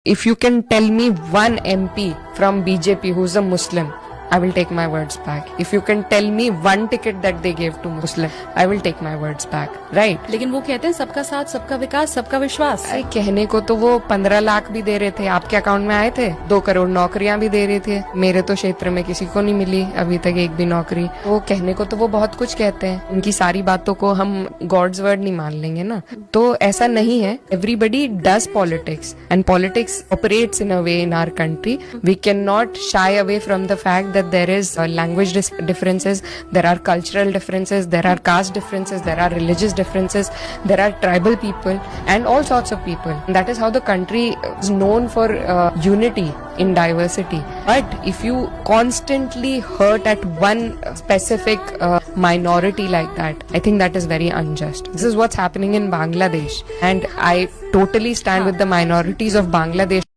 If you can tell me one MP from BJP who's a Muslim, I will take my words back. If you can tell me one ticket that they gave to Muslim, I will take my words back. Right? लेकिन वो कहते हैं सबका साथ, सबका विकास, सबका विश्वास। अरे कहने को तो वो 15 लाख भी दे रहे थे, आपके अकाउंट में आए थे। 2 करोड़ नौकरियां भी दे रहे थे। मेरे तो क्षेत्र में किसी को नहीं मिली अभी तक एक भी नौकरी। वो कहने को तो वो बहुत कुछ कहते हैं, उनकी सारी बातों को हम गॉड्स वर्ड नहीं मान लेंगे ना। तो ऐसा नहीं है। Everybody does politics and politics operates in a way in our country. We can not shy away from the fact that there is language differences, there are cultural differences, there are caste differences, there are religious differences, there are tribal people and all sorts of people. And that is how the country is known for unity in diversity. But if you constantly hurt at one specific minority like that, I think that is very unjust. This is what's happening in Bangladesh, and I totally stand with the minorities of Bangladesh.